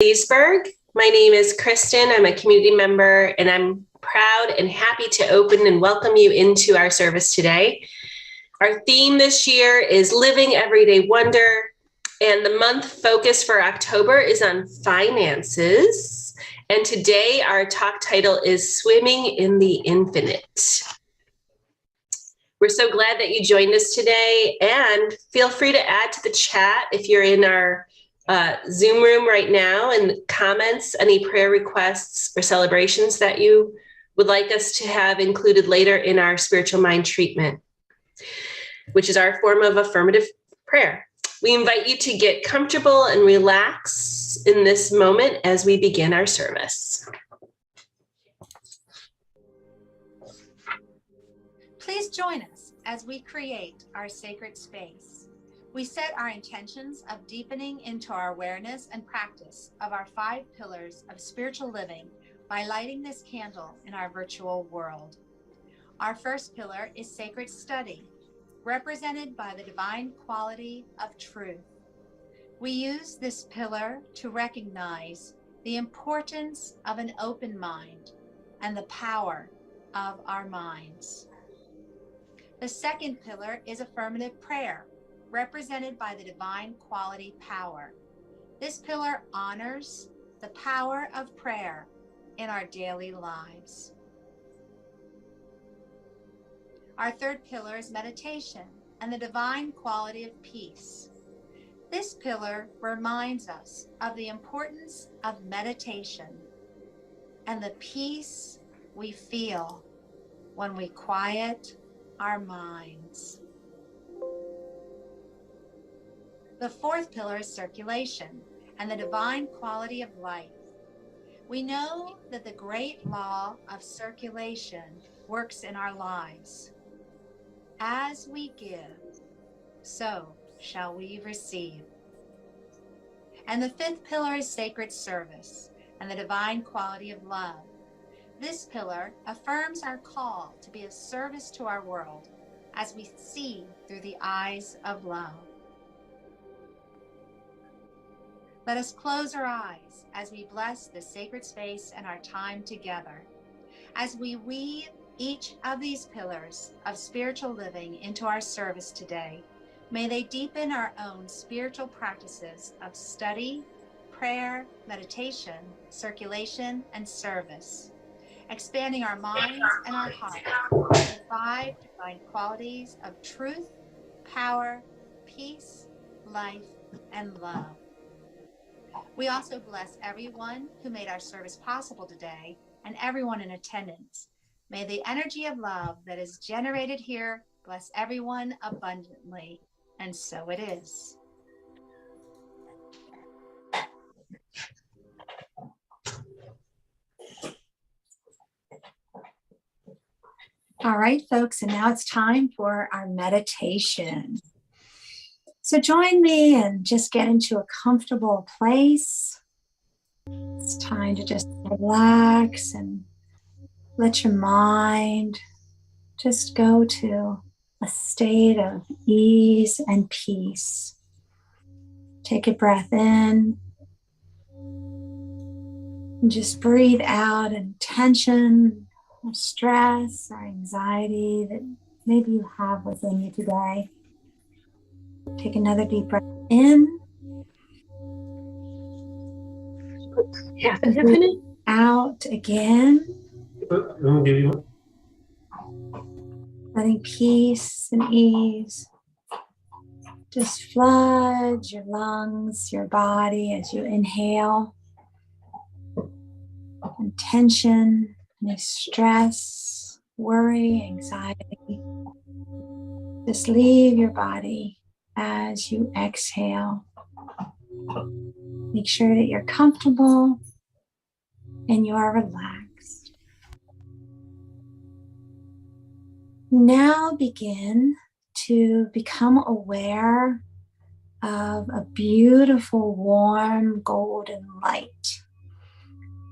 Leesburg. My name is Kristen. I'm a community member, and I'm proud and happy to open and welcome you into our service today. Our theme this year is Living Everyday Wonder, and the month focus for October is on finances. And today our talk title is Swimming in the Infinite. We're so glad that you joined us today, and feel free to add to the chat if you're in our Zoom room right now, and comments, any prayer requests or celebrations that you would like us to have included later in our spiritual mind treatment, which is our form of affirmative prayer. We invite you to get comfortable and relax in this moment as we begin our service. Please join us as we create our sacred space. We set our intentions of deepening into our awareness and practice of our 5 pillars of spiritual living by lighting this candle in our virtual world. Our first pillar is sacred study, represented by the divine quality of truth. We use this pillar to recognize the importance of an open mind and the power of our minds. The second pillar is affirmative prayer, represented by the divine quality power. This pillar honors the power of prayer in our daily lives. Our third pillar is meditation and the divine quality of peace. This pillar reminds us of the importance of meditation and the peace we feel when we quiet our minds. The fourth pillar is circulation and the divine quality of life. We know that the great law of circulation works in our lives. As we give, so shall we receive. And the fifth pillar is sacred service and the divine quality of love. This pillar affirms our call to be of service to our world as we see through the eyes of love. Let us close our eyes as we bless this sacred space and our time together. As we weave each of these pillars of spiritual living into our service today, may they deepen our own spiritual practices of study, prayer, meditation, circulation, and service, expanding our minds and our hearts with the 5 divine qualities of truth, power, peace, life, and love. We also bless everyone who made our service possible today and everyone in attendance. May the energy of love that is generated here bless everyone abundantly, and so it is. All right, folks, and now it's time for our meditation. So join me and just get into a comfortable place. It's time to just relax and let your mind just go to a state of ease and peace. Take a breath in and just breathe out any tension or stress or anxiety that maybe you have within you today. Take another deep breath in. Half and minute. Out again. I'm give you Letting peace and ease just flood your lungs, your body as you inhale. And tension, any stress, worry, anxiety, just leave your body as you exhale. Make sure that you're comfortable and you are relaxed. Now begin to become aware of a beautiful, warm, golden light.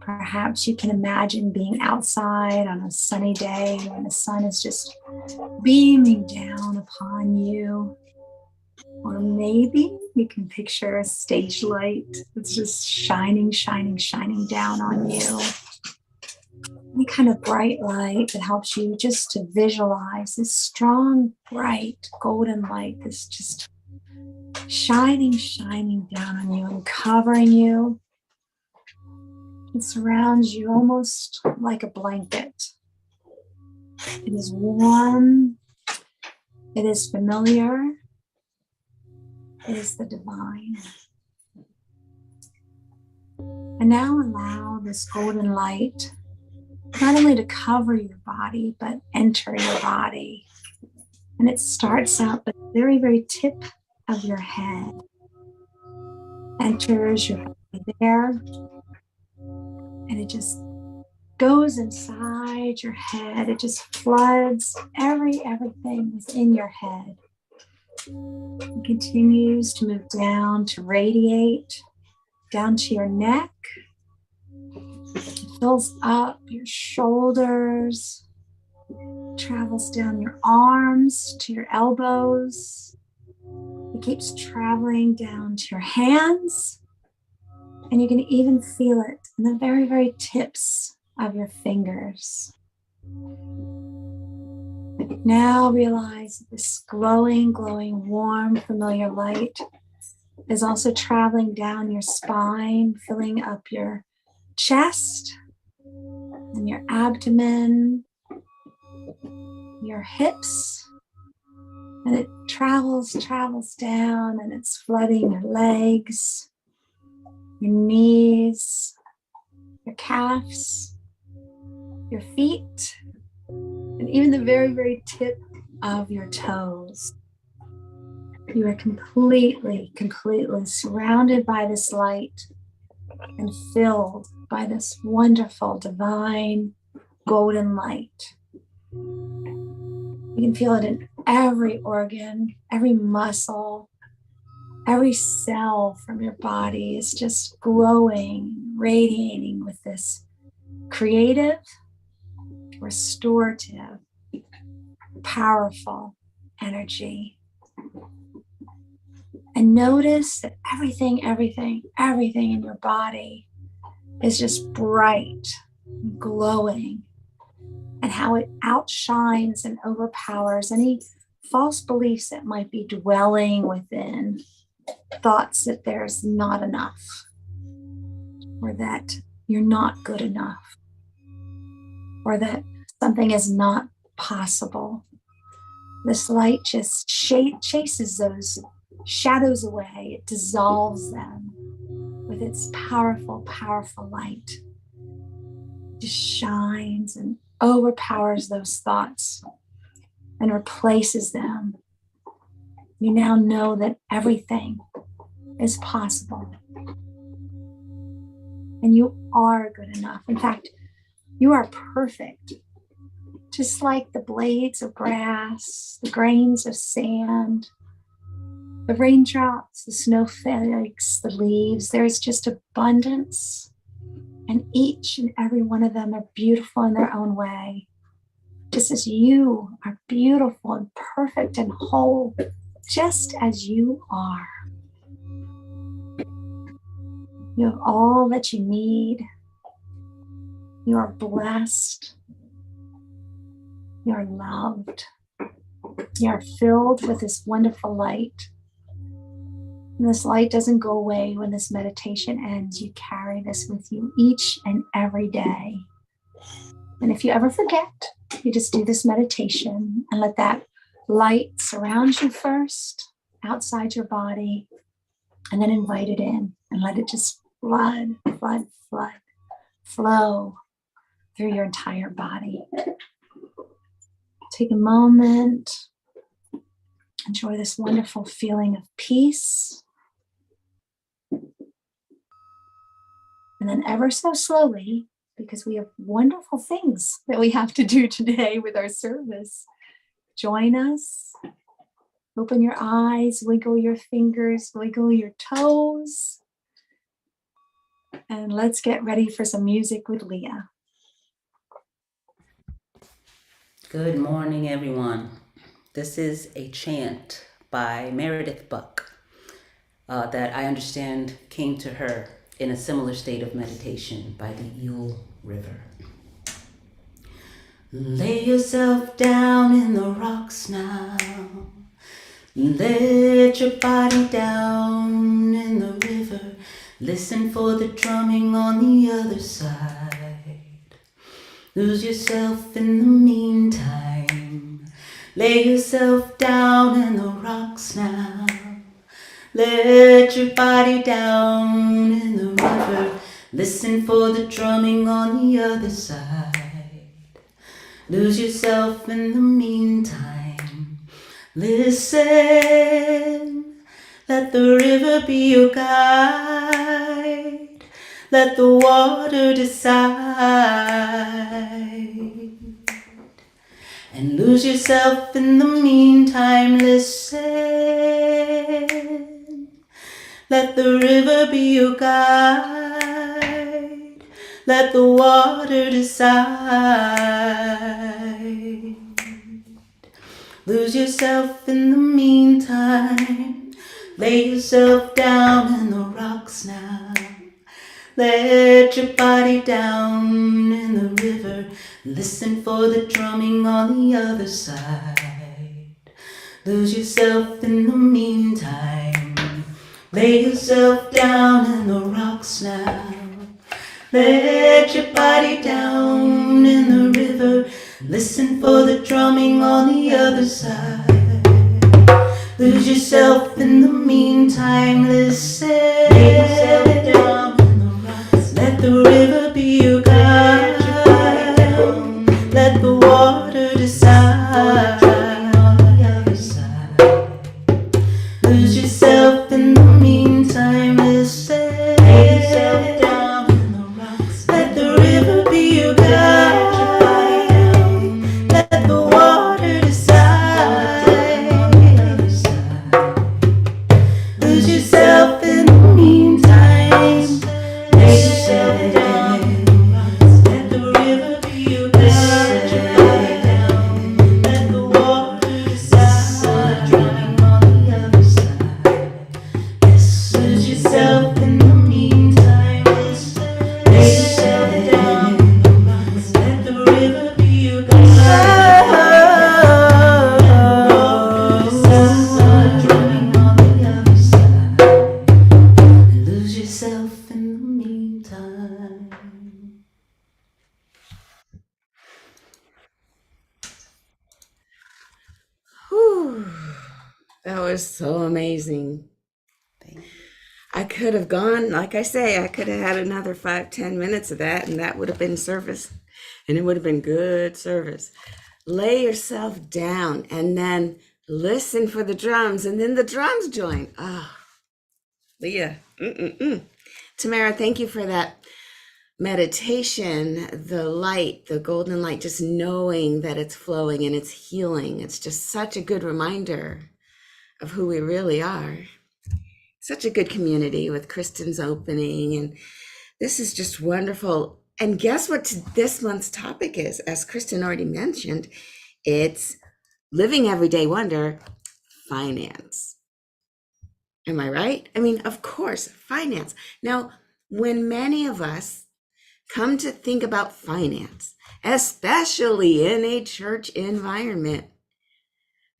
Perhaps you can imagine being outside on a sunny day when the sun is just beaming down upon you. Or maybe You can picture a stage light that's just shining, shining, shining down on you. Any kind of bright light that helps you just to visualize this strong, bright, golden light that's just shining, shining down on you and covering you. It surrounds you almost like a blanket. It is warm. It is familiar. It is the divine. And now allow this golden light not only to cover your body, but enter your body. And it starts out at the very, very tip of your head. Enters your body there. And it just goes inside your head. It just floods everything within your head. It continues to move down to radiate down to your neck. It fills up your shoulders, travels down your arms to your elbows. It keeps traveling down to your hands. And you can even feel it in the very, very tips of your fingers. Now realize that this glowing, warm, familiar light is also traveling down your spine, filling up your chest and your abdomen, your hips. And it travels down, and it's flooding your legs, your knees, your calves, your feet, and even the very, very tip of your toes. You are completely surrounded by this light and filled by this wonderful, divine, golden light. You can feel it in every organ, every muscle, every cell from your body is just glowing, radiating with this creative, restorative, powerful energy. And notice that everything in your body is just bright, glowing, and how it outshines and overpowers any false beliefs that might be dwelling within, thoughts that there's not enough, or that you're not good enough, or that something is not possible. This light just chases those shadows away. It dissolves them with its powerful, powerful light. It just shines and overpowers those thoughts and replaces them. You now know that everything is possible. And you are good enough. In fact, you are perfect. Just like the blades of grass, the grains of sand, the raindrops, the snowflakes, the leaves, there's just abundance. And each and every one of them are beautiful in their own way. Just as you are beautiful and perfect and whole, just as you are. You have all that you need. You are blessed. You are loved. You are filled with this wonderful light. And this light doesn't go away when this meditation ends. You carry this with you each and every day. And if you ever forget, you just do this meditation and let that light surround you first, outside your body, and then invite it in and let it just flood, flow through your entire body. Take a moment, enjoy this wonderful feeling of peace. And then ever so slowly, because we have wonderful things that we have to do today with our service, join us. Open your eyes, wiggle your fingers, wiggle your toes. And let's get ready for some music with Leah. Good morning, everyone. This is a chant by Meredith Buck. that I understand came to her in a similar state of meditation by the Eel River. Lay yourself down in the rocks now. Let your body down in the river. Listen for the drumming on the other side. Lose yourself in the meantime. Lay yourself down in the rocks now. Let your body down in the river. Listen for the drumming on the other side. Lose yourself in the meantime. Listen. Let the river be your guide. Let the water decide. And lose yourself in the meantime. Listen. Let the river be your guide. Let the water decide. Lose yourself in the meantime. Lay yourself down in the rocks now. Let your body down in the river. Listen for the drumming on the other side. Lose yourself in the meantime. Lay yourself down in the rocks now. Let your body down in the river. Listen for the drumming on the other side. Lose yourself in the meantime. Listen. Lay yourself down in the rocks. Let the river be your guide. Let the water decide. On the other side. Lose yourself in the meantime. Listen. Lay yourself down in the rocks. Let the river be your guide. Let the water decide. On the other side. Lose yourself in the meantime. Lay yourself down in the rocks. Let the river be your guide. Let the water decide. Drumming on the other side. Lose yourself in the meantime. Lay yourself down in the rocks. Let the river be your guide. Drumming on the other side. Lose yourself in the meantime. Whew, that was so amazing. I could have gone, like I say, I could have had another 5-10 minutes of that, and that would have been service, and it would have been good service. Lay yourself down and then listen for the drums, and then the drums join. Ah, Leah. Tamara, thank you for that meditation, the light, the golden light, just knowing that it's flowing and it's healing. It's just such a good reminder of who we really are. Such a good community with Kristen's opening, and this is just wonderful. And guess what this month's topic is? As Kristen already mentioned, it's Living Everyday Wonder, finance. Am I right? I mean, of course, finance. Now, when many of us come to think about finance, especially in a church environment,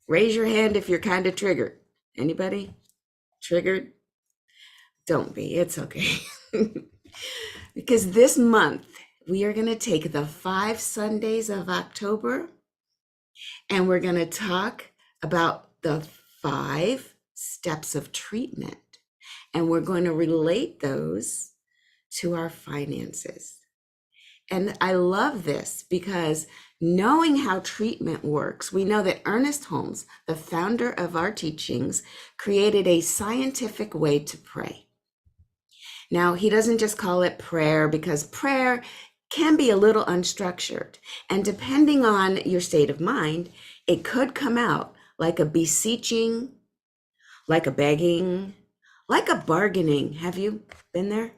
raise your hand if you're kind of triggered. Anybody triggered? Don't be, it's okay. Because this month, we are going to take the 5 Sundays of October, and we're going to talk about the 5 steps of treatment. And we're going to relate those to our finances. And I love this because knowing how treatment works, we know that Ernest Holmes, the founder of our teachings, created a scientific way to pray. Now, he doesn't just call it prayer because prayer can be a little unstructured. And depending on your state of mind, it could come out like a beseeching, like a begging, like a bargaining. Have you been there?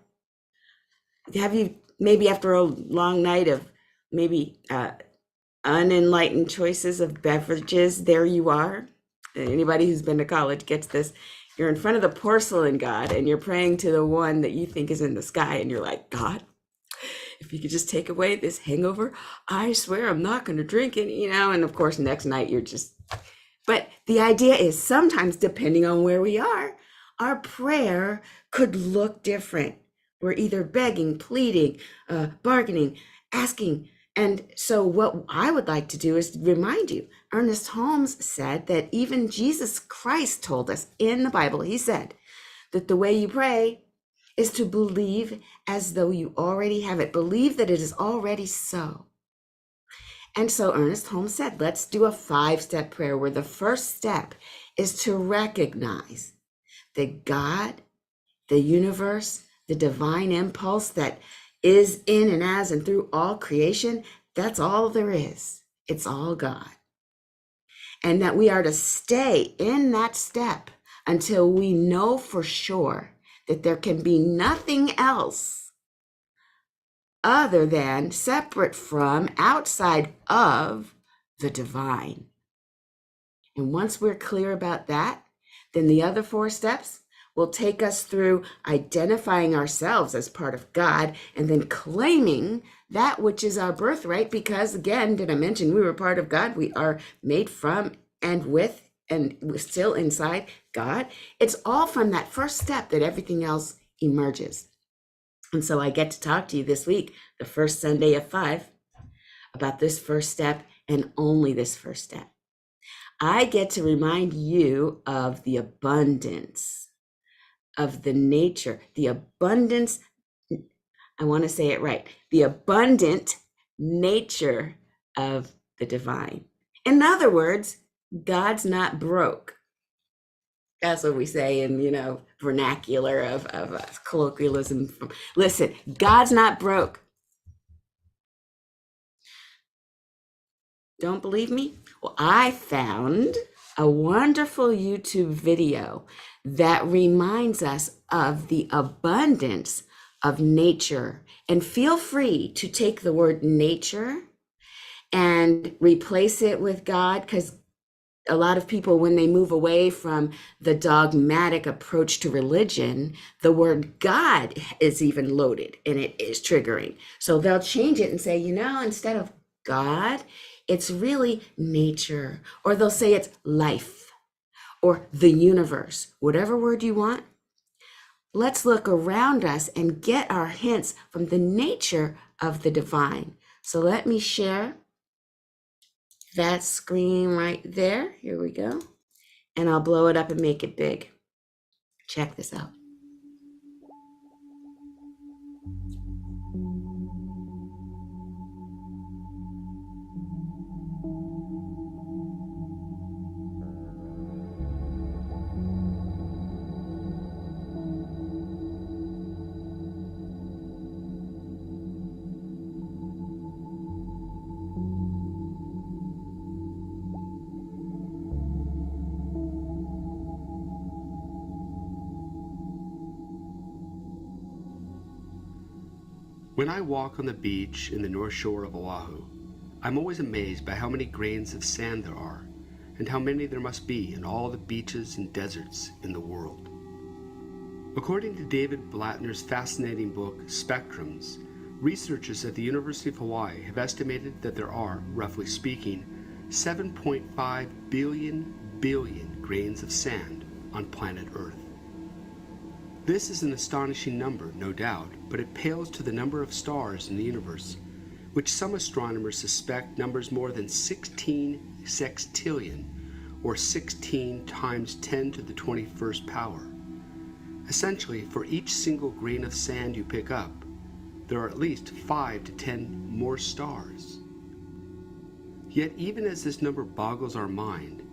Have you, maybe after a long night of maybe unenlightened choices of beverages, there you are. Anybody who's been to college gets this. You're in front of the porcelain god and you're praying to the one that you think is in the sky, and you're like, God, if you could just take away this hangover, I swear I'm not going to drink it, and of course next night you're just, but the idea is sometimes depending on where we are, our prayer could look different. We're either begging, pleading, bargaining, asking. And so what I would like to do is remind you, Ernest Holmes said that even Jesus Christ told us in the Bible, he said that the way you pray is to believe as though you already have it. Believe that it is already so. And so Ernest Holmes said, let's do a 5-step prayer where the first step is to recognize that God, the universe, the divine impulse that is in and as and through all creation, that's all there is. It's all God. And that we are to stay in that step until we know for sure that there can be nothing else other than, separate from, outside of the divine. And once we're clear about that, then the other 4 steps will take us through identifying ourselves as part of God and then claiming that which is our birthright. Because again, did I mention we were part of God? We are made from and with and we're still inside God. It's all from that first step that everything else emerges. And so I get to talk to you this week, the first Sunday of 5, about this first step and only this first step. I get to remind you of the abundance of the nature, the abundance, I want to say it right, the abundant nature of the divine. In other words, God's not broke. That's what we say in, vernacular of colloquialism. Listen, God's not broke. Don't believe me? Well, I found a wonderful YouTube video that reminds us of the abundance of nature. And feel free to take the word nature and replace it with God, because a lot of people, when they move away from the dogmatic approach to religion, the word God is even loaded and it is triggering. So they'll change it and say, instead of God, it's really nature, or they'll say it's life or the universe, whatever word you want. Let's look around us and get our hints from the nature of the divine. So let me share that screen right there. Here we go. And I'll blow it up and make it big. Check this out. When I walk on the beach in the North Shore of Oahu, I'm always amazed by how many grains of sand there are, and how many there must be in all the beaches and deserts in the world. According to David Blattner's fascinating book, Spectrums, researchers at the University of Hawaii have estimated that there are, roughly speaking, 7.5 billion grains of sand on planet Earth. This is an astonishing number, no doubt, but it pales to the number of stars in the universe, which some astronomers suspect numbers more than 16 sextillion, or 16 times 10 to the 21st power. Essentially, for each single grain of sand you pick up, there are at least 5 to 10 more stars. Yet even as this number boggles our mind,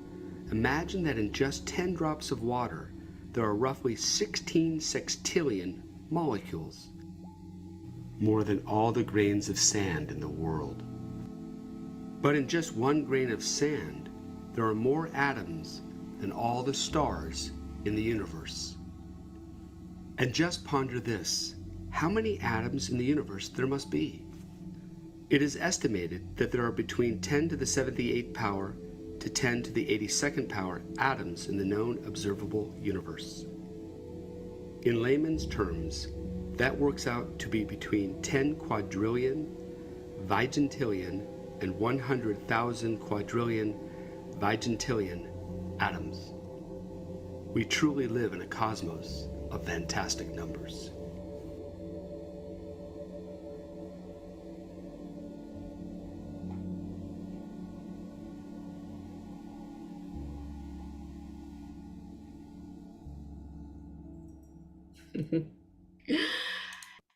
imagine that in just 10 drops of water, there are roughly 16 sextillion molecules, more than all the grains of sand in the world. But in just 1 grain of sand, there are more atoms than all the stars in the universe. And just ponder this, how many atoms in the universe there must be? It is estimated that there are between 10 to the 78th power to 10 to the 82nd power atoms in the known observable universe. In layman's terms, that works out to be between 10 quadrillion, vigintillion, and 100,000 quadrillion, vigintillion atoms. We truly live in a cosmos of fantastic numbers.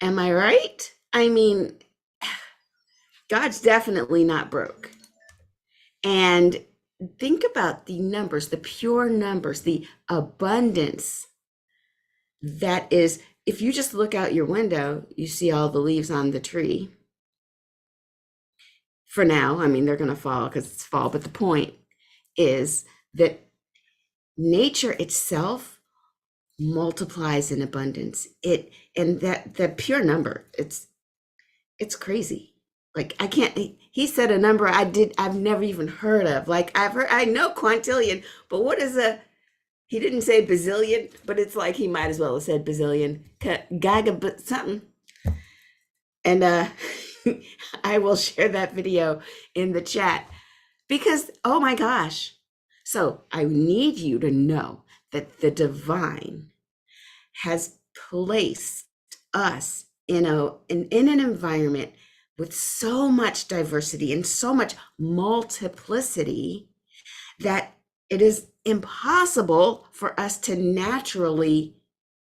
Am I right? I mean, God's definitely not broke. And think about the numbers, the pure numbers, the abundance that is. If you just look out your window, you see all the leaves on the tree. For now, I mean, they're going to fall because it's fall. But the point is that nature itself multiplies in abundance. And that the pure number, it's crazy. Like I can't. He said a number I've never even heard of. Like I know quintillion, but what is a? He didn't say bazillion, but it's like he might as well have said bazillion, giga something. And I will share that video in the chat because oh my gosh. So I need you to know that the divine has placed us in an environment with so much diversity and so much multiplicity that it is impossible for us to naturally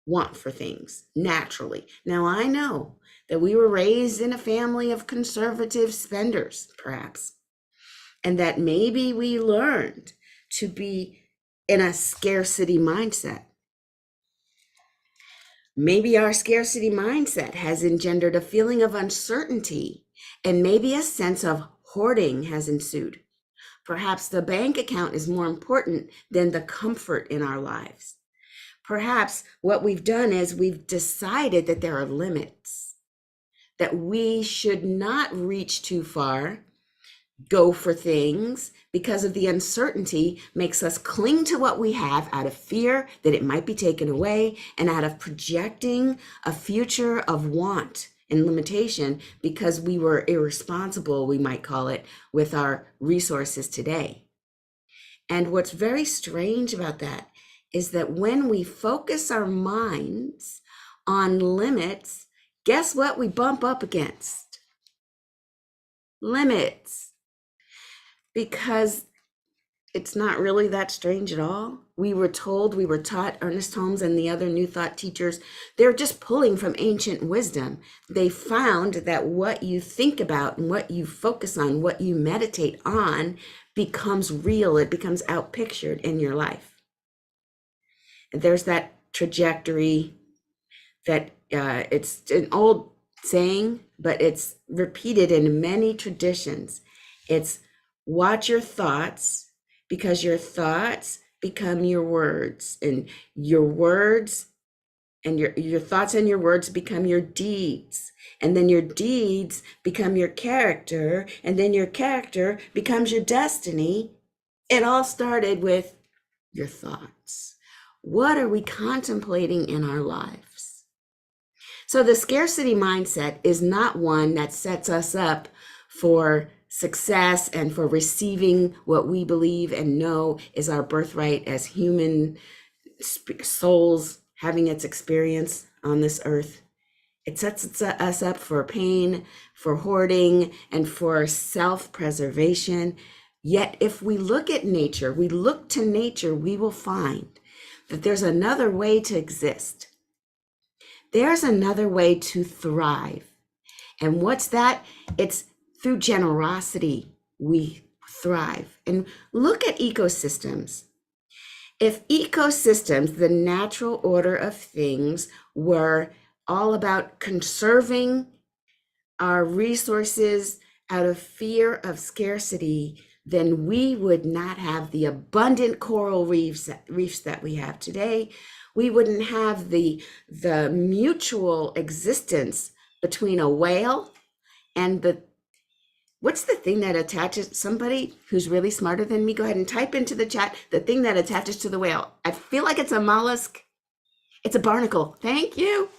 want for things naturally. Now, I know that we were raised in a family of conservative spenders, perhaps, and that maybe we learned to be in a scarcity mindset. Maybe our scarcity mindset has engendered a feeling of uncertainty, and maybe a sense of hoarding has ensued. Perhaps the bank account is more important than the comfort in our lives. Perhaps what we've done is we've decided that there are limits, that we should not reach too far, go for things because of the uncertainty makes us cling to what we have out of fear that it might be taken away and out of projecting a future of want and limitation because we were irresponsible, we might call it, with our resources today. And what's very strange about that is that when we focus our minds on limits, guess what we bump up against? Limits. Because it's not really that strange at all. We were taught, Ernest Holmes and the other New Thought teachers, they're just pulling from ancient wisdom. They found that what you think about and what you focus on, what you meditate on becomes real. It becomes outpictured in your life. And there's that trajectory that it's an old saying, but it's repeated in many traditions. It's watch your thoughts because your thoughts become your words, and your words and your thoughts and your words become your deeds, and then your deeds become your character, and then your character becomes your destiny. It all started with your thoughts. What are we contemplating in our lives? So the scarcity mindset is not one that sets us up for success and for receiving what we believe and know is our birthright as human souls having its experience on this earth. It sets us up for pain, for hoarding, and for self-preservation. Yet if we look at nature, we look to nature, we will find that there's another way to exist. There's another way to thrive. And what's that? It's through generosity, we thrive. And look at ecosystems. If ecosystems, the natural order of things, were all about conserving our resources out of fear of scarcity, then we would not have the abundant coral reefs that we have today. We wouldn't have the mutual existence between a whale and the What's the thing that attaches? Somebody who's really smarter than me, go ahead and type into the chat the thing that attaches to the whale. I feel like it's a mollusk. It's a barnacle. Thank you.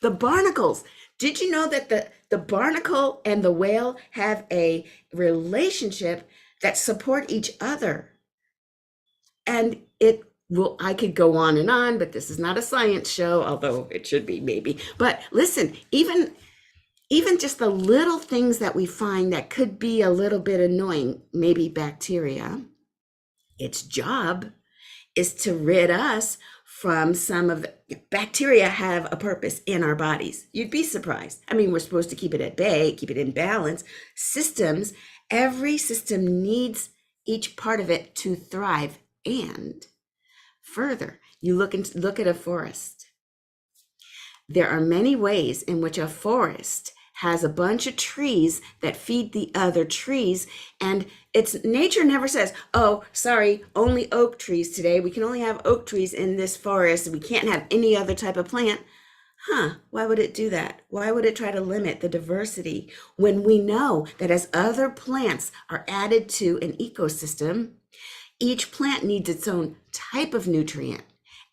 The barnacles. Did you know that the barnacle and the whale have a relationship that support each other? And I could go on, but this is not a science show, although it should be maybe. But listen, even just the little things that we find that could be a little bit annoying, maybe bacteria, its job is to rid us from some of the bacteria have a purpose in our bodies. You'd be surprised. I mean, we're supposed to keep it at bay, keep it in balance. Systems, every system needs each part of it to thrive. And further, you look at a forest. There are many ways in which a forest has a bunch of trees that feed the other trees, and nature never says, oh, sorry, only oak trees today. We can only have oak trees in this forest. We can't have any other type of plant. Why would it do that? Why would it try to limit the diversity when we know that as other plants are added to an ecosystem, each plant needs its own type of nutrient,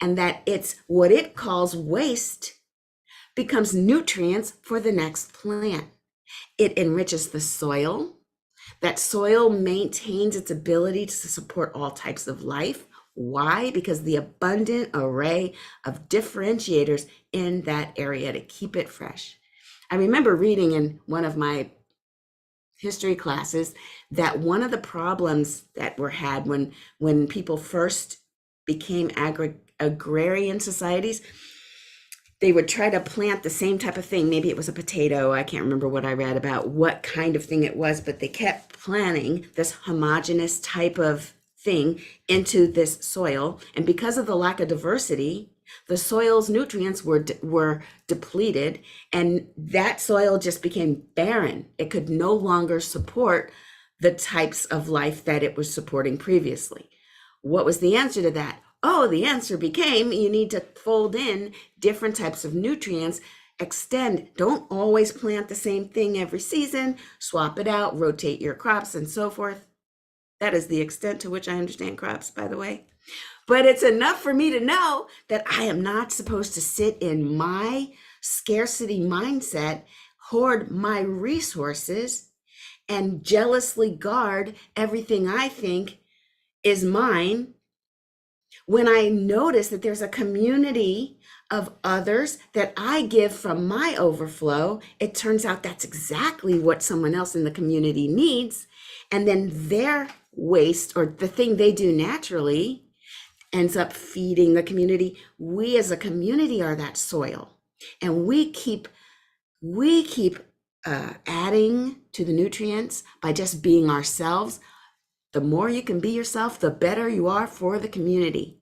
and that it's what it calls waste becomes nutrients for the next plant. It enriches the soil. That soil maintains its ability to support all types of life. Why? Because the abundant array of differentiators in that area to keep it fresh. I remember reading in one of my history classes that one of the problems that were had when people first became agrarian societies, they would try to plant the same type of thing. Maybe it was a potato. I can't remember what I read about what kind of thing it was, but they kept planting this homogeneous type of thing into this soil. And because of the lack of diversity, the soil's nutrients were depleted, and that soil just became barren. It could no longer support the types of life that it was supporting previously. What was the answer to that? Oh, the answer became you need to fold in different types of nutrients, extend. Don't always plant the same thing every season, swap it out, rotate your crops and so forth. That is the extent to which I understand crops, by the way. But it's enough for me to know that I am not supposed to sit in my scarcity mindset, hoard my resources, and jealously guard everything I think is mine. When I notice that there's a community of others that I give from my overflow, it turns out that's exactly what someone else in the community needs. And then their waste, or the thing they do naturally, ends up feeding the community. We as a community are that soil, and we keep adding to the nutrients by just being ourselves. The more you can be yourself, the better you are for the community,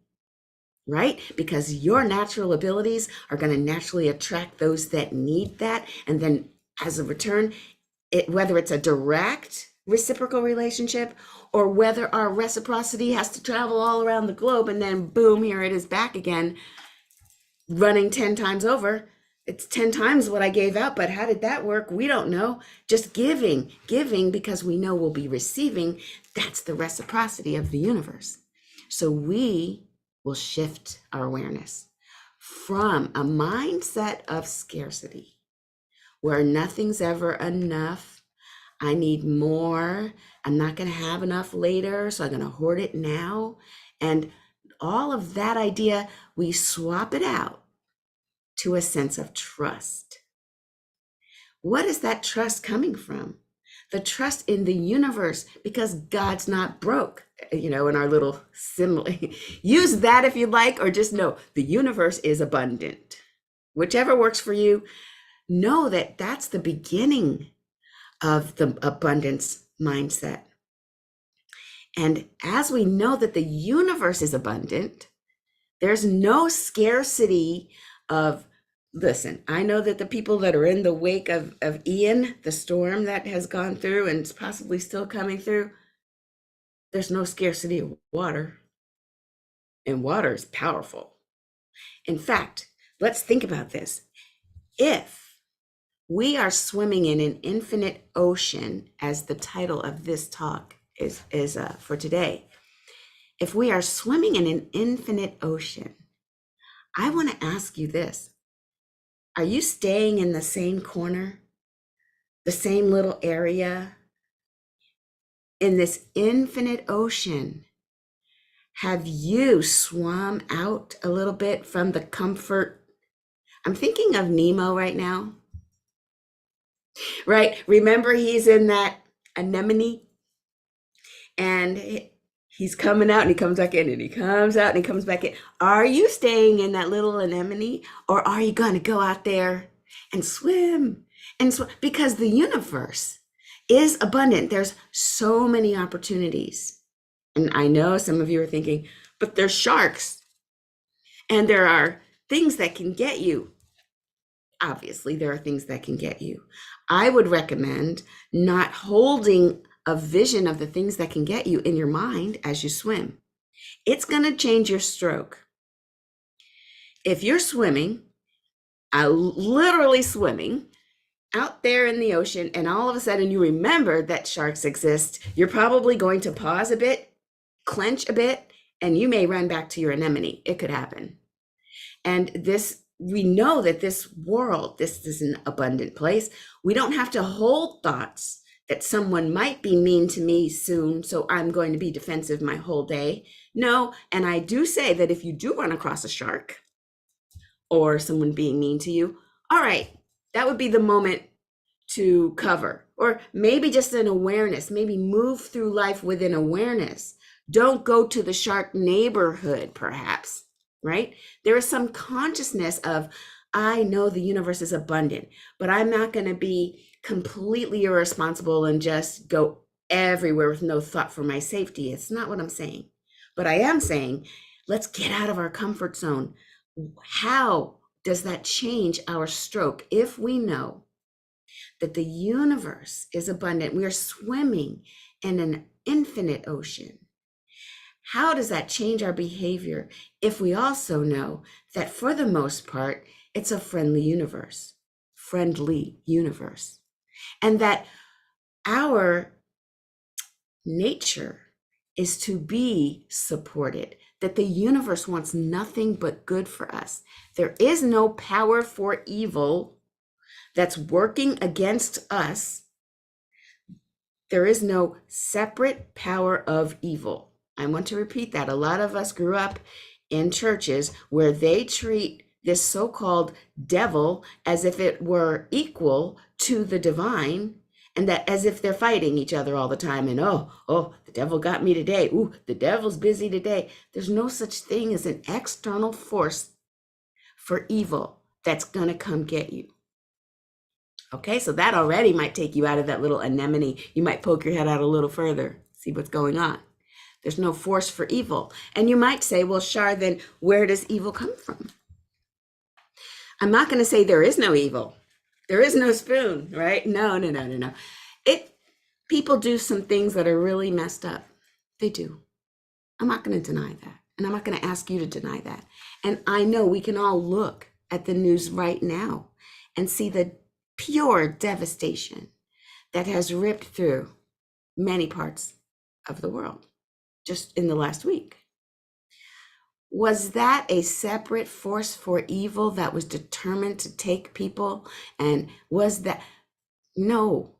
right? Because your natural abilities are going to naturally attract those that need that. And then as a return, whether it's a direct reciprocal relationship or whether our reciprocity has to travel all around the globe and then boom, here it is back again, running 10 times over. It's 10 times what I gave out, but how did that work? We don't know. Just giving because we know we'll be receiving. That's the reciprocity of the universe. So we will shift our awareness from a mindset of scarcity where nothing's ever enough. I need more. I'm not going to have enough later, so I'm going to hoard it now. And all of that idea, we swap it out to a sense of trust. What is that trust coming from? The trust in the universe, because God's not broke, in our little simile. Use that if you like, or just know the universe is abundant. Whichever works for you, know that that's the beginning of the abundance mindset. And as we know that the universe is abundant, there's no scarcity of, listen, I know that the people that are in the wake of Ian, the storm that has gone through and is possibly still coming through, there's no scarcity of water. And water is powerful. In fact, let's think about this. If We are swimming in an infinite ocean, as the title of this talk is for today. If we are swimming in an infinite ocean, I want to ask you this. Are you staying in the same corner, the same little area in this infinite ocean? Have you swum out a little bit from the comfort? I'm thinking of Nemo right now, right? Remember, he's in that anemone and he's coming out and he comes back in and he comes out and he comes back in. Are you staying in that little anemone, or are you going to go out there and swim and swim? Because the universe is abundant. There's so many opportunities. And I know some of you are thinking, but there's sharks and there are things that can get you. Obviously, there are things that can get you. I would recommend not holding a vision of the things that can get you in your mind as you swim. It's going to change your stroke. If you're swimming, literally swimming out there in the ocean, and all of a sudden you remember that sharks exist, you're probably going to pause a bit, clench a bit, and you may run back to your anemone. It could happen. And we know that this world, this is an abundant place. We don't have to hold thoughts that someone might be mean to me soon, so I'm going to be defensive my whole day. No, and I do say that if you do run across a shark or someone being mean to you, all right, that would be the moment to cover, or maybe just an awareness, maybe move through life with an awareness. Don't go to the shark neighborhood, perhaps, right? There is some consciousness of, I know the universe is abundant, but I'm not going to be completely irresponsible and just go everywhere with no thought for my safety. It's not what I'm saying. But I am saying, let's get out of our comfort zone. How does that change our stroke if we know that the universe is abundant? We are swimming in an infinite ocean. How does that change our behavior if we also know that for the most part, it's a friendly universe, and that our nature is to be supported, that the universe wants nothing but good for us. There is no power for evil that's working against us. There is no separate power of evil. I want to repeat that. A lot of us grew up in churches where they treat this so-called devil as if it were equal to the divine, and that as if they're fighting each other all the time. And oh, the devil got me today. Ooh, the devil's busy today. There's no such thing as an external force for evil that's going to come get you. Okay, so that already might take you out of that little anemone. You might poke your head out a little further, see what's going on. There's no force for evil. And you might say, well, Shar, then where does evil come from? I'm not going to say there is no evil. There is no spoon, right? No. People do some things that are really messed up. They do. I'm not going to deny that. And I'm not going to ask you to deny that. And I know we can all look at the news right now and see the pure devastation that has ripped through many parts of the world just in the last week. Was that a separate force for evil that was determined to take people? And was that? No.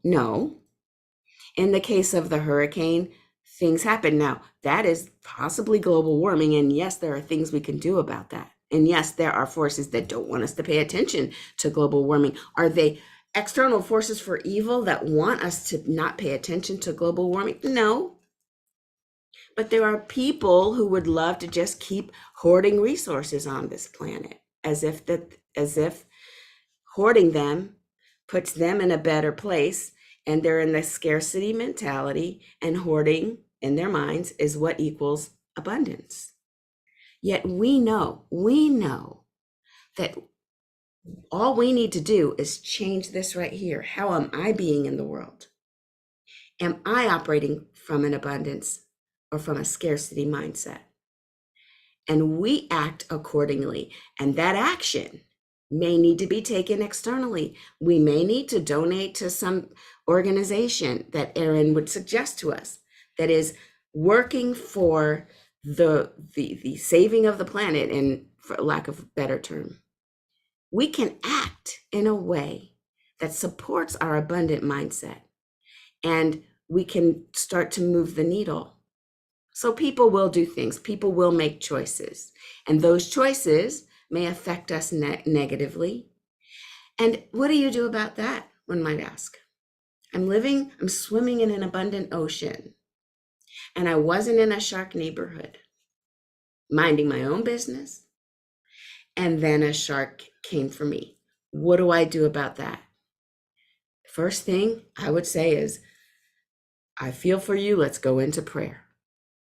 In the case of the hurricane, things happen. Now, that is possibly global warming. And yes, there are things we can do about that. And yes, there are forces that don't want us to pay attention to global warming. Are they external forces for evil that want us to not pay attention to global warming? No. But there are people who would love to just keep hoarding resources on this planet, as if hoarding them puts them in a better place, and they're in the scarcity mentality, and hoarding in their minds is what equals abundance. Yet we know that all we need to do is change this right here. How am I being in the world? Am I operating from an abundance or from a scarcity mindset? And we act accordingly. And that action may need to be taken externally. We may need to donate to some organization that Aaron would suggest to us that is working for the saving of the planet, and for lack of a better term. We can act in a way that supports our abundant mindset, and we can start to move the needle. So people will do things, people will make choices, and those choices may affect us negatively. And what do you do about that, one might ask? I'm swimming in an abundant ocean, and I wasn't in a shark neighborhood, minding my own business, and then a shark came for me. What do I do about that? First thing I would say is, I feel for you. Let's go into prayer.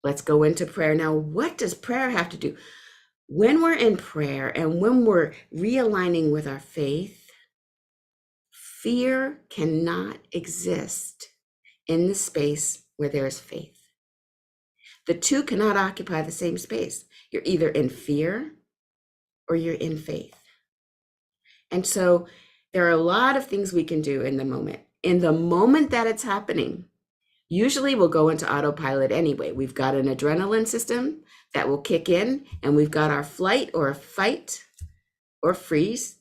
Let's go into prayer. Now, what does prayer have to do? When we're in prayer and when we're realigning with our faith, fear cannot exist in the space where there is faith. The two cannot occupy the same space. You're either in fear or you're in faith. And so there are a lot of things we can do in the moment. In the moment that it's happening, usually we'll go into autopilot anyway. We've got an adrenaline system that will kick in, and we've got our flight or fight or freeze,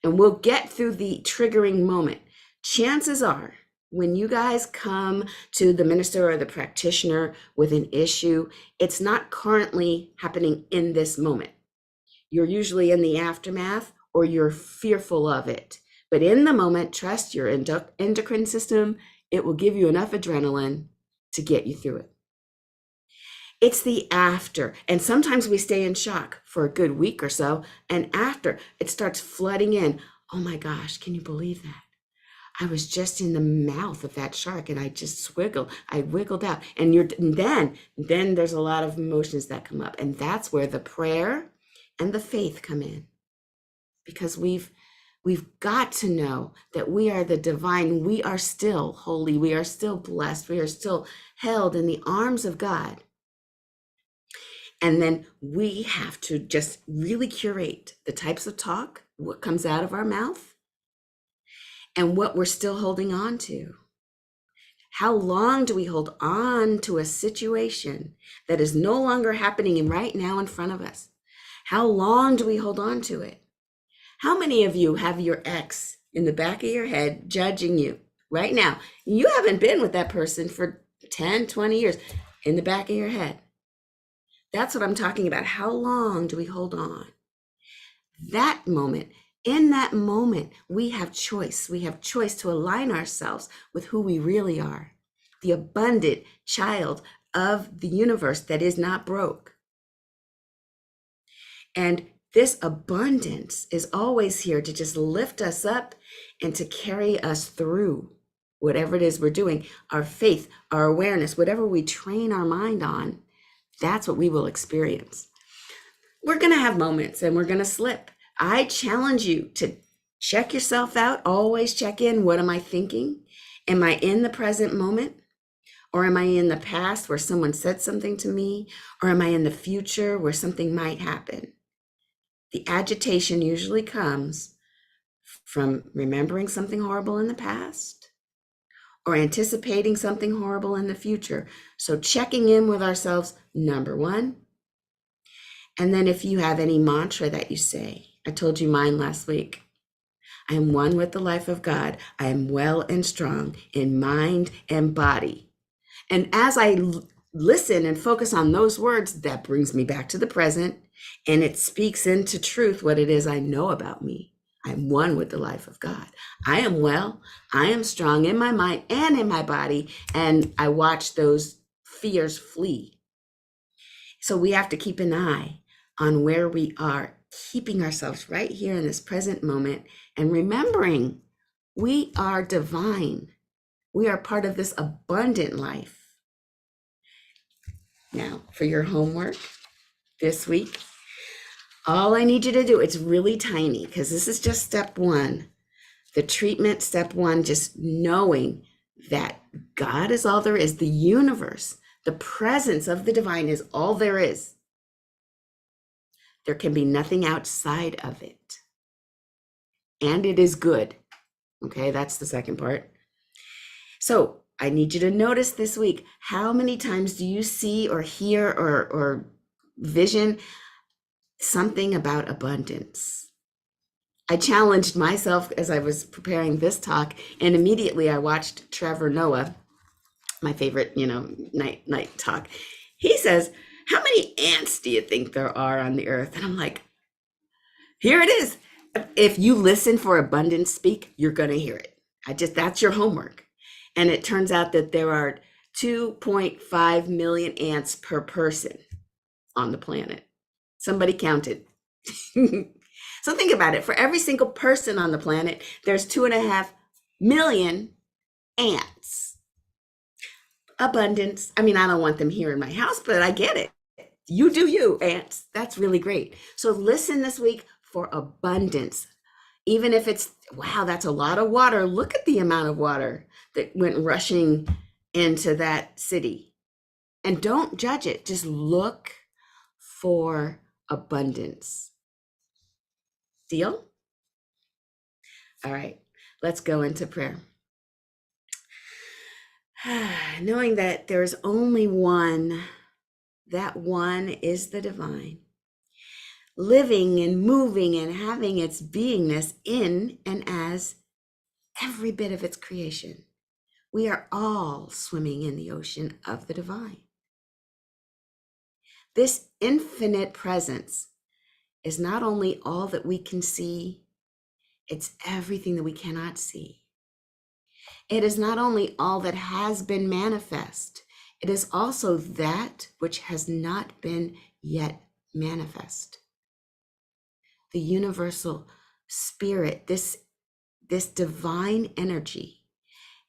and we'll get through the triggering moment. Chances are, when you guys come to the minister or the practitioner with an issue, it's not currently happening in this moment. You're usually in the aftermath or you're fearful of it. But in the moment, trust your endocrine system. It will give you enough adrenaline to get you through it. It's the after. And sometimes we stay in shock for a good week or so. And after, it starts flooding in. Oh my gosh, can you believe that? I was just in the mouth of that shark and I wiggled out. And then there's a lot of emotions that come up. And that's where the prayer and the faith come in. Because we've got to know that we are the divine. We are still holy. We are still blessed. We are still held in the arms of God. And then we have to just really curate the types of talk, what comes out of our mouth, and what we're still holding on to. How long do we hold on to a situation that is no longer happening right now in front of us? How long do we hold on to it? How many of you have your ex in the back of your head judging you right now? You haven't been with that person for 10, 20 years, in the back of your head. That's what I'm talking about. How long do we hold on? That moment, in that moment, we have choice. We have choice to align ourselves with who we really are, the abundant child of the universe that is not broke. And this abundance is always here to just lift us up and to carry us through whatever it is we're doing. Our faith, our awareness, whatever we train our mind on, that's what we will experience. We're going to have moments and we're going to slip. I challenge you to check yourself out. Always check in. What am I thinking? Am I in the present moment? Or am I in the past where someone said something to me? Or am I in the future where something might happen? The agitation usually comes from remembering something horrible in the past or anticipating something horrible in the future. So checking in with ourselves, number one. And then if you have any mantra that you say, I told you mine last week. I am one with the life of God. I am well and strong in mind and body. And as I listen and focus on those words, that brings me back to the present, and it speaks into truth what it is I know about me. I'm one with the life of God. I am well, I am strong in my mind and in my body, and I watch those fears flee. So we have to keep an eye on where we are, keeping ourselves right here in this present moment and remembering we are divine. We are part of this abundant life. Now, for your homework this week, all I need you to do, it's really tiny because this is just step one. The treatment, step one, just knowing that God is all there is, the universe, the presence of the divine is all there is. There can be nothing outside of it. and it is good. Okay, that's the second part. So I need you to notice this week, how many times do you see or hear or vision something about abundance? I challenged myself as I was preparing this talk, and immediately I watched Trevor Noah, my favorite, night talk. He says, how many ants do you think there are on the earth? And I'm like, here it is. If you listen for abundance speak, you're going to hear it. That's your homework. And it turns out that there are 2.5 million ants per person on the planet. Somebody counted. So think about it. For every single person on the planet, there's 2.5 million ants. Abundance. I mean, I don't want them here in my house, but I get it. You do you, ants. That's really great. So listen this week for abundance. Even if it's, wow, that's a lot of water. Look at the amount of water that went rushing into that city. And don't judge it. Just look for abundance. Deal? All right, let's go into prayer. Knowing that there's only one, that one is the divine, living and moving and having its beingness in and as every bit of its creation. We are all swimming in the ocean of the divine. This infinite presence is not only all that we can see, it's everything that we cannot see. It is not only all that has been manifest, it is also that which has not been yet manifest. The universal spirit, this divine energy,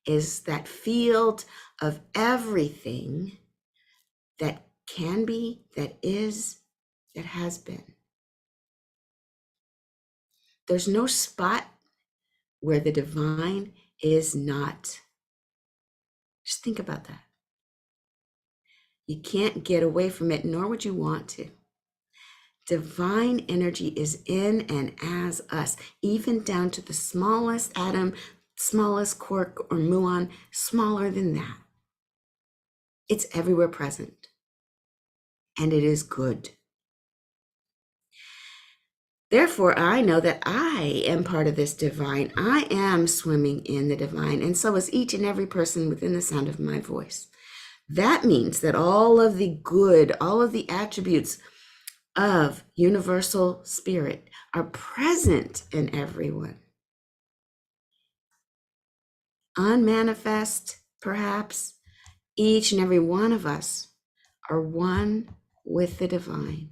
is that field of everything that can be, that is, that has been. There's no spot where the divine is not. Just think about that. You can't get away from it, nor would you want to. Divine energy is in and as us, even down to the smallest atom, smallest quark or muon, smaller than that. It's everywhere present, and it is good. Therefore, I know that I am part of this divine. I am swimming in the divine, and so is each and every person within the sound of my voice. That means that all of the good, all of the attributes of universal spirit are present in everyone. Unmanifest, perhaps, each and every one of us are one with the divine.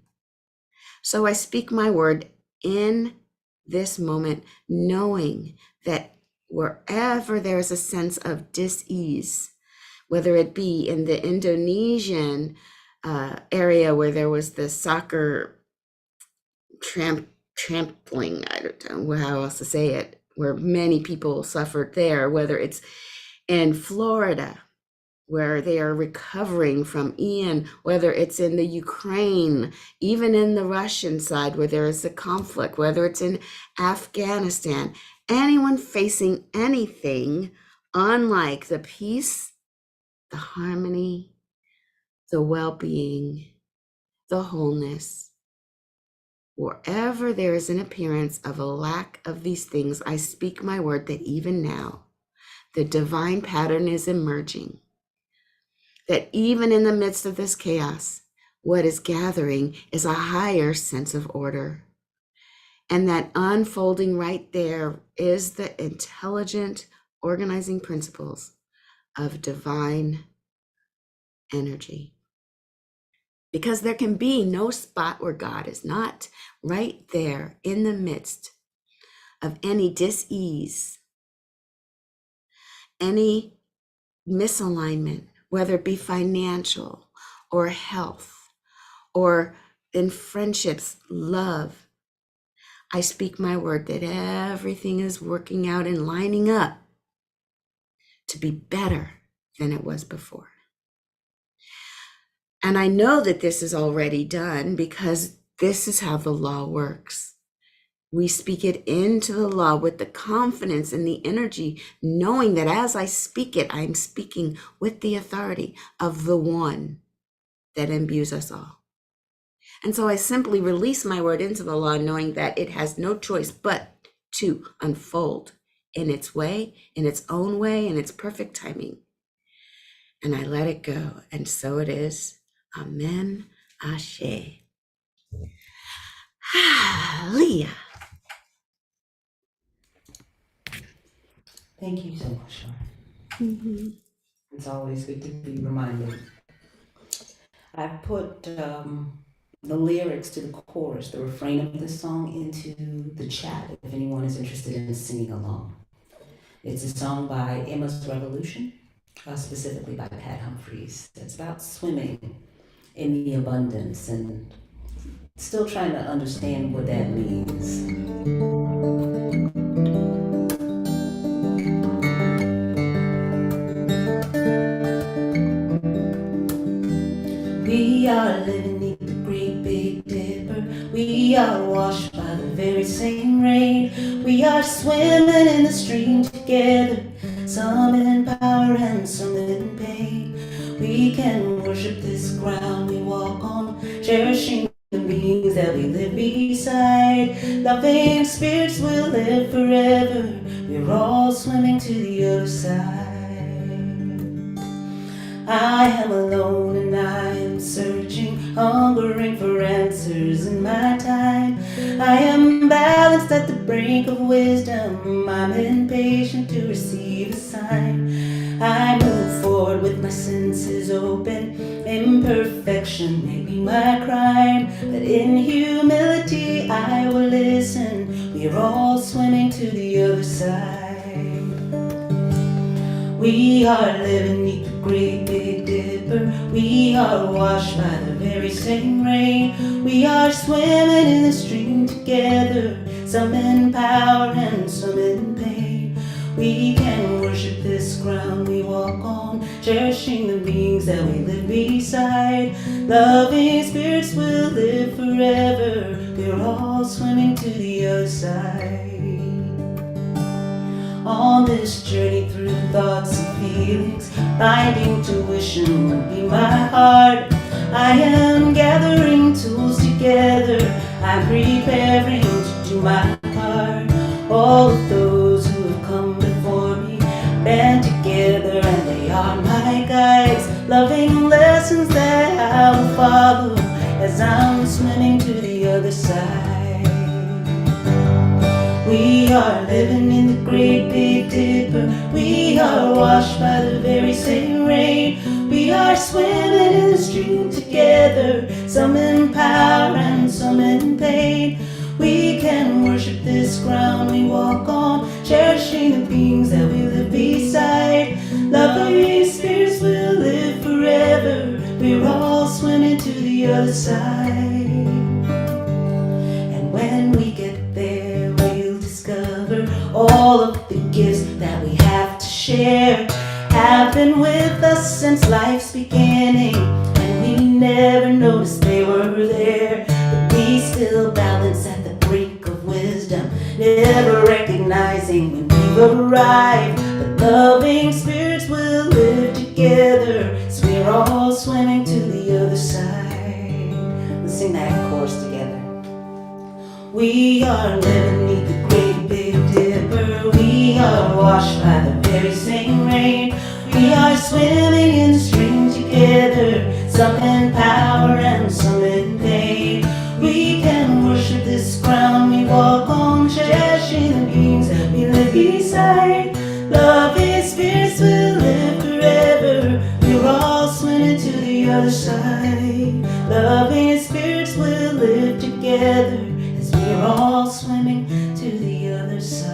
So I speak my word in this moment, knowing that wherever there is a sense of dis-ease, whether it be in the Indonesian area where there was the soccer trampling, I don't know how else to say it, where many people suffered there, whether it's in Florida, where they are recovering from Ian, whether it's in the Ukraine, even in the Russian side where there is a conflict, whether it's in Afghanistan, anyone facing anything unlike the peace, the harmony, the well-being, the wholeness, wherever there is an appearance of a lack of these things, I speak my word that even now, the divine pattern is emerging. That even in the midst of this chaos, what is gathering is a higher sense of order. And that unfolding right there is the intelligent organizing principles of divine energy. Because there can be no spot where God is not right there in the midst of any dis-ease, any misalignment, whether it be financial or health or in friendships, love. I speak my word that everything is working out and lining up to be better than it was before. And I know that this is already done because this is how the law works. We speak it into the law with the confidence and the energy, knowing that as I speak it, I'm speaking with the authority of the one that imbues us all. And so I simply release my word into the law, knowing that it has no choice but to unfold in its way, in its own way, in its perfect timing. And I let it go. And so it is. Amen. Ashe. Leah. Thank you so much, Sharon. It's always good to be reminded. I've put the lyrics to the chorus, the refrain of the song, into the chat if anyone is interested in singing along. It's a song by Emma's Revolution, specifically by Pat Humphries. It's about swimming in the abundance and still trying to understand what that means. We are living beneath the great big dipper. We are washed by the very same rain. We are swimming in the stream together, some in power and some in pain. We can worship this ground we walk on, cherishing the beings that we live beside. Loving spirits will live forever. We're all swimming to the other side. I am alone and I am searching, hungering for answers in my time. I am balanced at the brink of wisdom. I'm impatient to receive a sign. I move forward with my senses open. Imperfection may be my crime, but in humility I will listen. We are all swimming to the other side. We are living beneath the great big dipper. We are washed by the very same rain. We are swimming in the stream together, some in power and some in pain. We can worship this ground we walk on, cherishing the beings that we live beside. Loving spirits will live forever. We're all swimming to the other side. On this journey through thoughts and feelings, finding tuition will be my heart. I am gathering tools together. I'm preparing to do my part. All of those who have come before me band together and they are my guides. Loving lessons that I will follow as I'm swimming to the other side. We are living in the great big dipper. We are washed by the very same rain. We are swimming in the stream together, some in power and some in pain. We can worship this ground we walk on, cherishing the beings that we live beside. Loving spirits will live forever. We're all swimming to the other side. And when we get there, we'll discover all of the gifts that we have to share have been with us since life's beginning, and we never noticed they were there. But we still balance at the brink of wisdom, never recognizing when we've arrived. But loving spirits will live together, so we're all swimming to the other side. Let's sing that chorus together. We are living beneath the great big dipper. We are washed by the very same rain. We are swimming in the stream together, some in power and some in pain. We can worship this ground we walk on, cherishing the beings that we live beside. Loving spirits will live forever. We're all swimming to the other side. Loving spirits will live together as we're all swimming to the other side.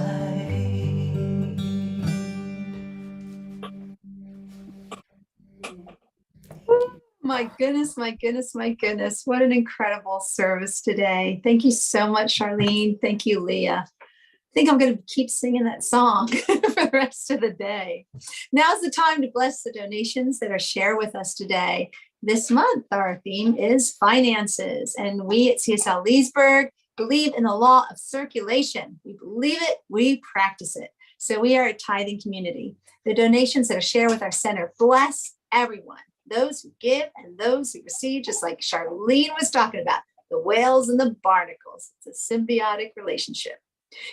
My goodness, my goodness, my goodness. What an incredible service today. Thank you so much, Charlene. Thank you, Leah. I think I'm going to keep singing that song for the rest of the day. Now's the time to bless the donations that are shared with us today. This month, our theme is finances, and we at CSL Leesburg believe in the law of circulation. We believe it, we practice it. So we are a tithing community. The donations that are shared with our center bless everyone, those who give and those who receive, just like Charlene was talking about, the whales and the barnacles. It's a symbiotic relationship.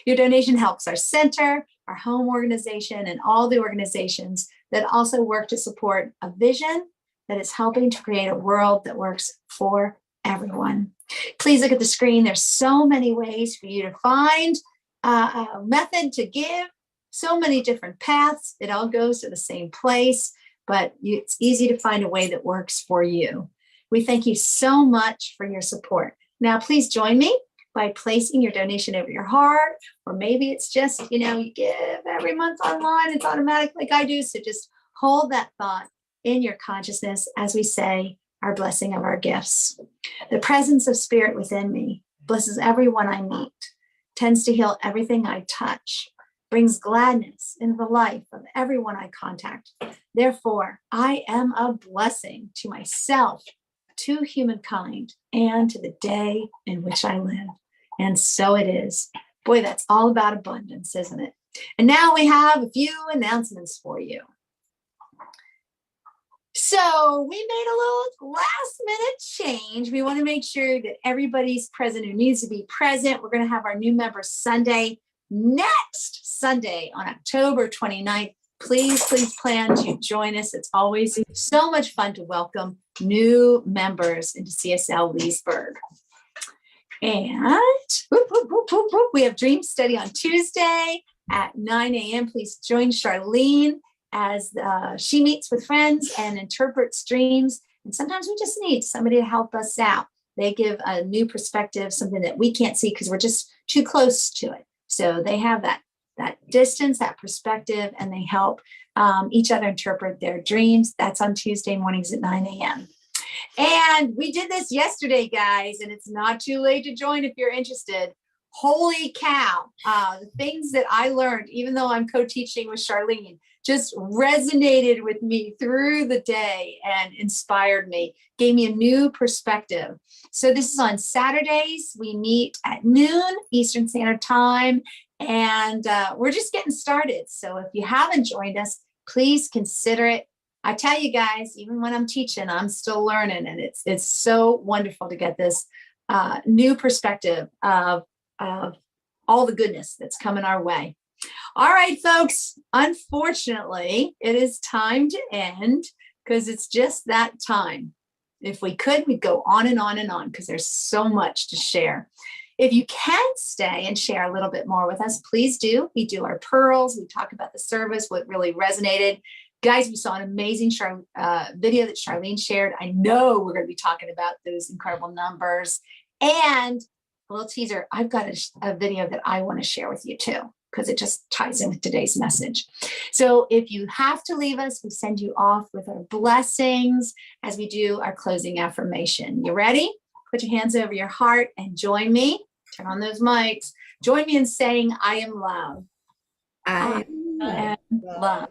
Your donation helps our center, our home organization, and all the organizations that also work to support a vision that is helping to create a world that works for everyone. Please look at the screen. There's so many ways for you to find a method to give, so many different paths. It all goes to the same place, but it's easy to find a way that works for you. We thank you so much for your support. Now, please join me by placing your donation over your heart, or maybe it's just, you give every month online. It's automatic like I do. So just hold that thought in your consciousness as we say our blessing of our gifts. The presence of spirit within me blesses everyone I meet, tends to heal everything I touch, brings gladness into the life of everyone I contact. Therefore, I am a blessing to myself, to humankind, and to the day in which I live. And so it is. Boy, that's all about abundance, isn't it? And now we have a few announcements for you. So we made a little last minute change. We want to make sure that everybody's present who needs to be present. We're going to have our new member Sunday next Sunday on October 29th. Please plan to join us. It's always so much fun to welcome new members into CSL Leesburg. And we have Dream Study on Tuesday at 9 a.m. Please join Charlene as she meets with friends and interprets dreams. And sometimes we just need somebody to help us out. They give a new perspective, something that we can't see because we're just too close to it. So they have that distance, that perspective, and they help each other interpret their dreams. That's on Tuesday mornings at 9 a.m. And we did this yesterday, guys, and it's not too late to join if you're interested. Holy cow. The things that I learned, even though I'm co-teaching with Charlene, just resonated with me through the day and inspired me, gave me a new perspective. So this is on Saturdays. We meet at noon Eastern Standard Time, and we're just getting started. So if you haven't joined us, please consider it. I tell you guys, even when I'm teaching, I'm still learning, and it's so wonderful to get this new perspective of all the goodness that's coming our way. All right, folks, unfortunately, it is time to end because it's just that time. If we could, we'd go on and on and on because there's so much to share. If you can stay and share a little bit more with us, please do. We do our pearls. We talk about the service, what really resonated. Guys, we saw an amazing video that Charlene shared. I know we're going to be talking about those incredible numbers. And a little teaser, I've got a video that I want to share with you too, because it just ties in with today's message. So if you have to leave us, we send you off with our blessings as we do our closing affirmation. You ready? Put your hands over your heart and join me. Turn on those mics. Join me in saying, I am love. I am love.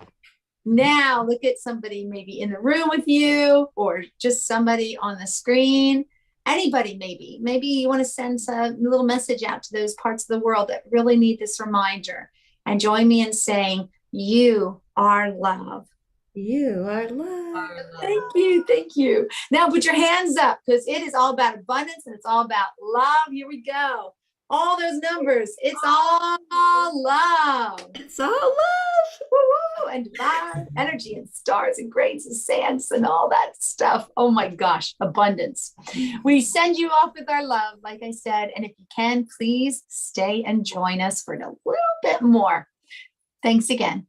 Now look at somebody maybe in the room with you or just somebody on the screen. Anybody maybe. Maybe you want to send a little message out to those parts of the world that really need this reminder. And join me in saying, you are love. You are love. Thank you. Thank you. Now put your hands up because it is all about abundance and it's all about love. Here we go. All those numbers. It's all love. It's all love. Woo-woo. And divine energy and stars and grains and sands and all that stuff. Oh my gosh, abundance. We send you off with our love, like I said. And if you can, please stay and join us for a little bit more. Thanks again.